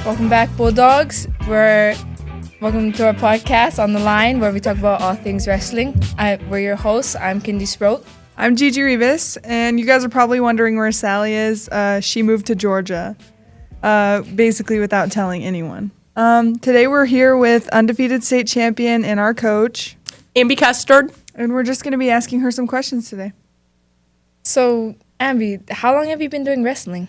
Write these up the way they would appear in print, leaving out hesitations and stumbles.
Welcome back, Bulldogs. Welcome to our podcast On the Line, where we talk about all things wrestling. We're your hosts. I'm Kindy Sproat. I'm Gigi Rivas, and you guys are probably wondering where Sally is. She moved to Georgia, basically without telling anyone. Today we're here with undefeated state champion and our coach, Ambie Custard. And we're just going to be asking her some questions today. So, Ambie, how long have you been doing wrestling?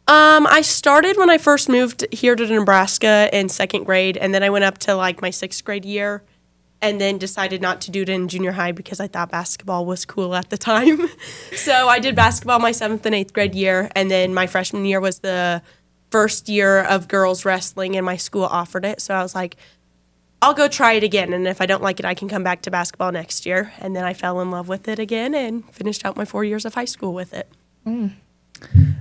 I started when I first moved here to Nebraska in second grade, and then I went up to like my sixth grade year, and then decided not to do it in junior high because I thought basketball was cool at the time. So I did basketball my seventh and eighth grade year, and then my freshman year was the first year of girls wrestling, and my school offered it. So I was like, I'll go try it again, and if I don't like it, I can come back to basketball next year. And then I fell in love with it again and finished out my 4 years of high school with it.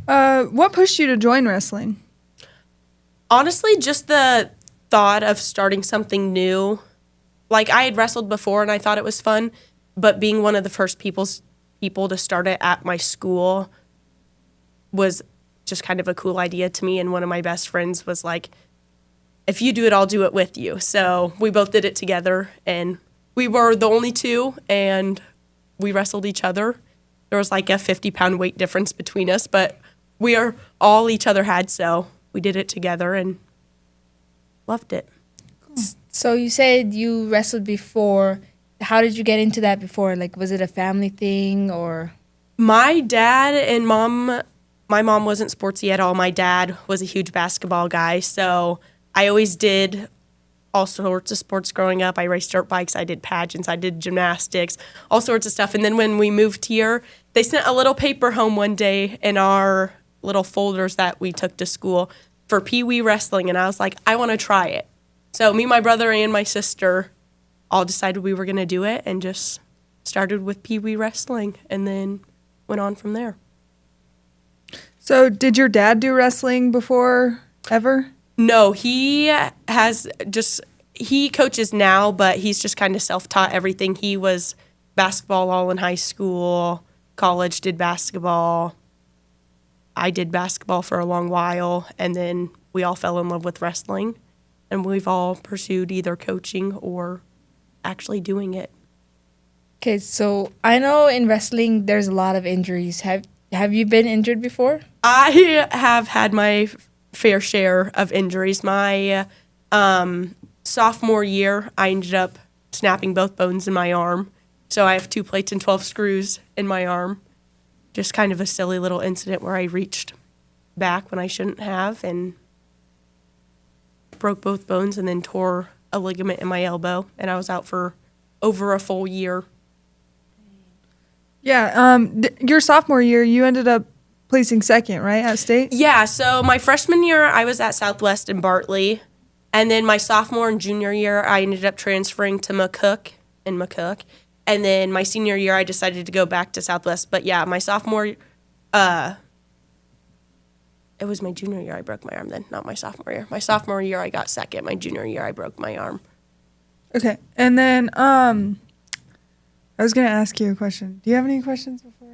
What pushed you to join wrestling? Honestly, just the thought of starting something new. Like, I had wrestled before and I thought it was fun, but being one of the first people to start it at my school was just kind of a cool idea to me. And one of my best friends was like, if you do it, I'll do it with you. So we both did it together, and we were the only two, and we wrestled each other. There was like a 50-pound weight difference between us, but we are all each other had, so we did it together and loved it. Cool. So you said you wrestled before. How did you get into that before? Like, was it a family thing or? My dad and mom, my mom wasn't sportsy at all. My dad was a huge basketball guy, so I always did all sorts of sports growing up. I raced dirt bikes, I did pageants, I did gymnastics, all sorts of stuff. And then when we moved here, they sent a little paper home one day in our little folders that we took to school for Pee Wee wrestling, and I was like, I want to try it. So me, my brother, and my sister all decided we were going to do it, and just started with Pee Wee wrestling, and then went on from there. So did your dad do wrestling before, ever? No, he coaches now, but he's just kind of self-taught everything. He was basketball all in high school, college did basketball. I did basketball for a long while, and then we all fell in love with wrestling, and we've all pursued either coaching or actually doing it. Okay, so I know in wrestling there's a lot of injuries. Have you been injured before? I have had my fair share of injuries. My sophomore year, I ended up snapping both bones in my arm. So I have 2 plates and 12 screws in my arm. Just kind of a silly little incident where I reached back when I shouldn't have and broke both bones, and then tore a ligament in my elbow, and I was out for over a full year. Yeah, your sophomore year, you ended up placing second, right, at state? Yeah, so my freshman year, I was at Southwest in Bartley. And then my sophomore and junior year, I ended up transferring to McCook. And then my senior year, I decided to go back to Southwest. But yeah, my sophomore, it was my junior year I broke my arm then, not my sophomore year. My sophomore year, I got second. My junior year, I broke my arm. Okay. And then I was going to ask you a question. Do you have any questions before?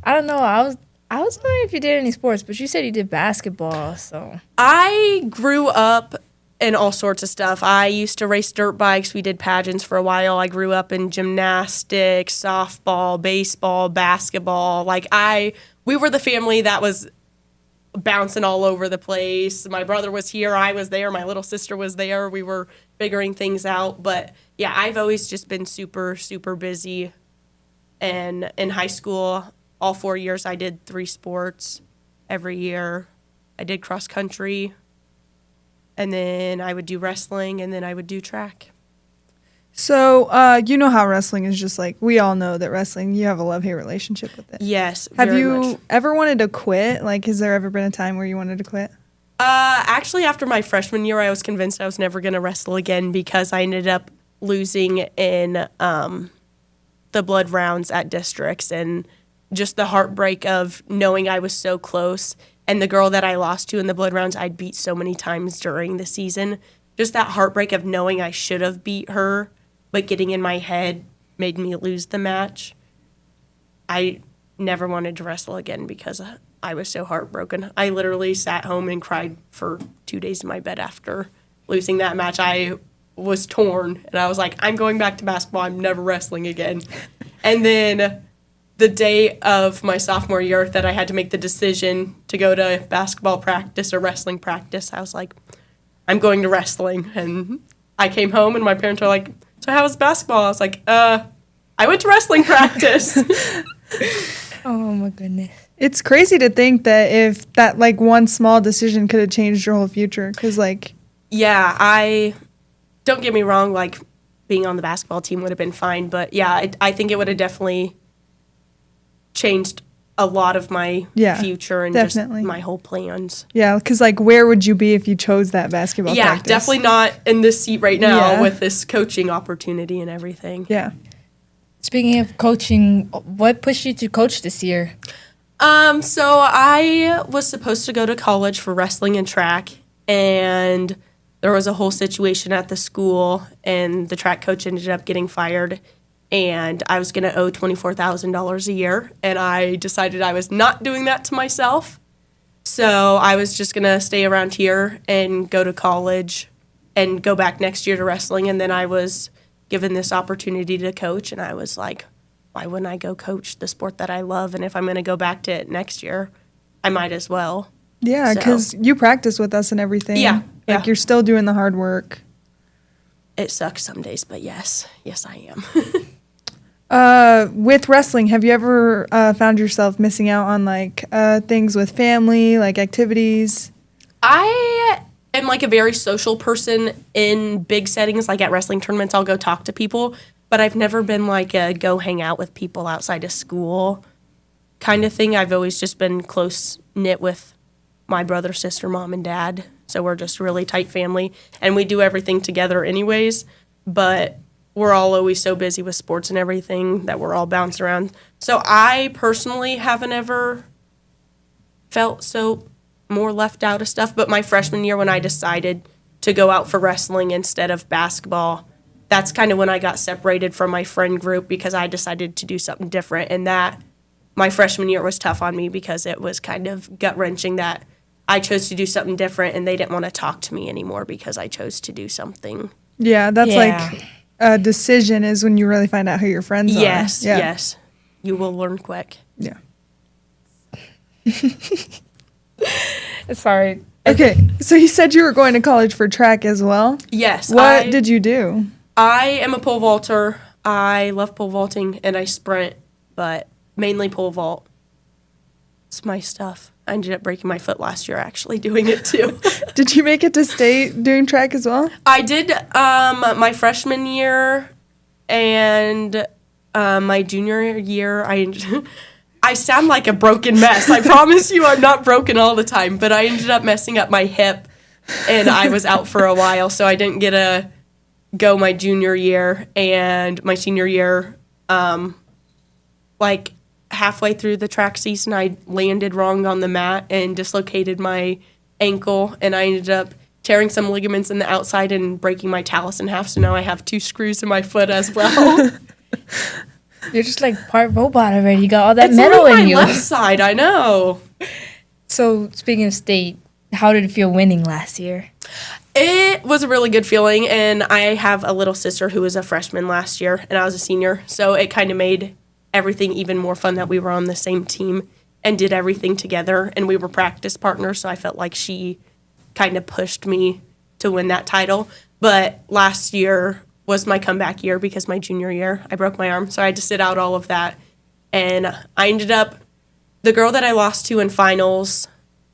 I don't know. I was wondering if you did any sports, but you said you did basketball, so. I grew up in all sorts of stuff. I used to race dirt bikes. We did pageants for a while. I grew up in gymnastics, softball, baseball, basketball. We were the family that was bouncing all over the place. My brother was here. I was there. My little sister was there. We were figuring things out. But, yeah, I've always just been super, super busy. And in high school, all 4 years, I did 3 sports every year. I did cross country, and then I would do wrestling, and then I would do track. So you know how wrestling is just like, we all know that wrestling, you have a love-hate relationship with it. Yes, Have very you much. ever wanted to quit? Like, has there ever been a time where you wanted to quit? Actually, after my freshman year, I was convinced I was never going to wrestle again because I ended up losing in the blood rounds at districts, and just the heartbreak of knowing I was so close, and the girl that I lost to in the blood rounds I'd beat so many times during the season. Just that heartbreak of knowing I should have beat her, but getting in my head made me lose the match. I never wanted to wrestle again because I was so heartbroken. I literally sat home and cried for 2 days in my bed after losing that match. I was torn, and I was like, I'm going back to basketball. I'm never wrestling again. And then the day of my sophomore year that I had to make the decision to go to basketball practice or wrestling practice, I was like, I'm going to wrestling. And I came home, and my parents were like, so how was basketball? I was like, I went to wrestling practice. Oh, my goodness. It's crazy to think that if that, like, one small decision could have changed your whole future. Because, like... Yeah, don't get me wrong, like, being on the basketball team would have been fine. But, yeah, I think it would have definitely changed a lot of my future and definitely. Just my whole plans. Yeah, because, like, where would you be if you chose that basketball practice? Yeah, definitely not in this seat right now with this coaching opportunity and everything. Yeah. Speaking of coaching, what pushed you to coach this year? So I was supposed to go to college for wrestling and track, and there was a whole situation at the school, and the track coach ended up getting fired, and I was going to owe $24,000 a year, and I decided I was not doing that to myself. So I was just going to stay around here and go to college and go back next year to wrestling, and then I was given this opportunity to coach, and I was like, why wouldn't I go coach the sport that I love? And if I'm going to go back to it next year, I might as well. Yeah, because you practice with us and everything. Yeah. Like, you're still doing the hard work. It sucks some days, but yes, I am. With wrestling, have you ever found yourself missing out on, like, things with family, like activities? I am, like, a very social person in big settings. Like, at wrestling tournaments, I'll go talk to people. But I've never been like a go hang out with people outside of school kind of thing. I've always just been close-knit with my brother, sister, mom, and dad. So we're just a really tight family. And we do everything together anyways. But we're all always so busy with sports and everything that we're all bounced around. So I personally haven't ever felt so more left out of stuff. But my freshman year when I decided to go out for wrestling instead of basketball, that's kind of when I got separated from my friend group because I decided to do something different. And that my freshman year was tough on me because it was kind of gut-wrenching that I chose to do something different and they didn't want to talk to me anymore because I chose to do something. Yeah, that's like a decision is when you really find out who your friends are. Yes. You will learn quick. Yeah. Sorry. Okay, so you said you were going to college for track as well? Yes. What did you do? I am a pole vaulter. I love pole vaulting and I sprint, but mainly pole vault. It's my stuff. I ended up breaking my foot last year actually doing it too. Did you make it to state doing track as well? I did my freshman year and my junior year. I sound like a broken mess. I promise you I'm not broken all the time, but I ended up messing up my hip and I was out for a while, so I didn't get to go my junior year. And my senior year, like halfway through the track season, I landed wrong on the mat and dislocated my ankle, and I ended up tearing some ligaments in the outside and breaking my talus in half, so now I have 2 screws in my foot as well. You're just like part robot already. You got all that it's metal in you. My left side, I know. So speaking of state, how did it feel winning last year? It was a really good feeling, and I have a little sister who was a freshman last year, and I was a senior, so it kind of made everything even more fun that we were on the same team and did everything together, and we were practice partners, so I felt like she kind of pushed me to win that title. But last year was my comeback year because my junior year, I broke my arm, so I had to sit out all of that. And I ended up, the girl that I lost to in finals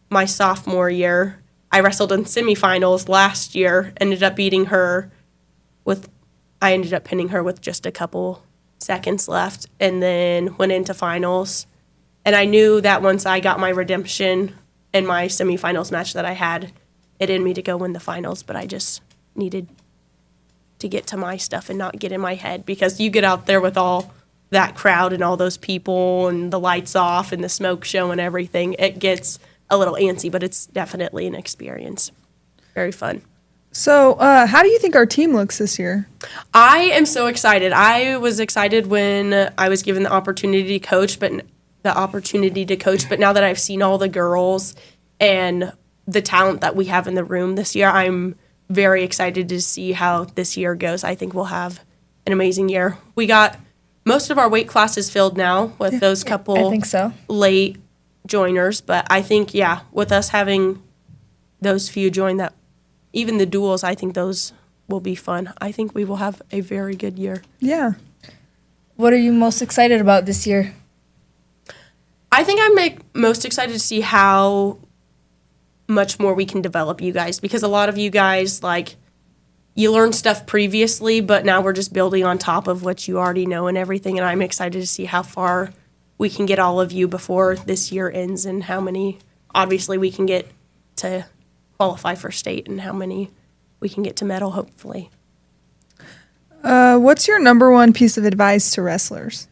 my sophomore year, I wrestled in semifinals last year, ended up beating her I ended up pinning her with just a couple seconds left, and then went into finals. And I knew that once I got my redemption in my semifinals match that I had, it in me to go win the finals, but I just needed to get to my stuff and not get in my head, because you get out there with all that crowd and all those people and the lights off and the smoke show and everything. It gets a little antsy, but it's definitely an experience. Very fun. So how do you think our team looks this year? I am so excited. I was excited when I was given the opportunity to coach, but the opportunity to coach. But now that I've seen all the girls and the talent that we have in the room this year, I'm very excited to see how this year goes. I think we'll have an amazing year. We got most of our weight classes filled now with those couple I think so. late joiners. But I think, with us having those few join, that even the duels, I think those will be fun. I think we will have a very good year. Yeah. What are you most excited about this year? I think I'm most excited to see how much more we can develop you guys, because a lot of you guys, like, you learned stuff previously, but now we're just building on top of what you already know and everything, and I'm excited to see how far we can get all of you before this year ends, and how many, obviously, we can get to qualify for state, and how many we can get to medal, hopefully. What's your number one piece of advice to wrestlers?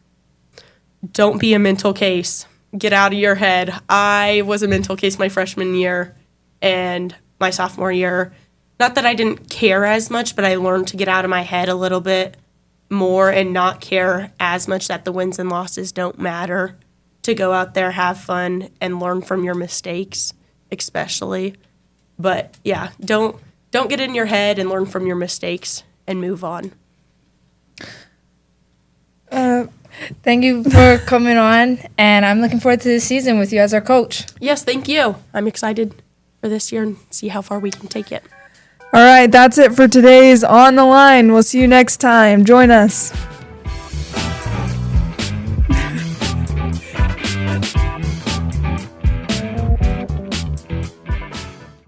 Don't be a mental case. Get out of your head. I was a mental case my freshman year and my sophomore year. Not that I didn't care as much, but I learned to get out of my head a little bit more and not care as much that the wins and losses don't matter. To go out there, have fun, and learn from your mistakes, especially. But yeah, don't get in your head, and learn from your mistakes and move on. Thank you for coming on, and I'm looking forward to this season with you as our coach. Yes, thank you. I'm excited for this year and see how far we can take it. All right, that's it for today's On the Line. We'll see you next time. Join us.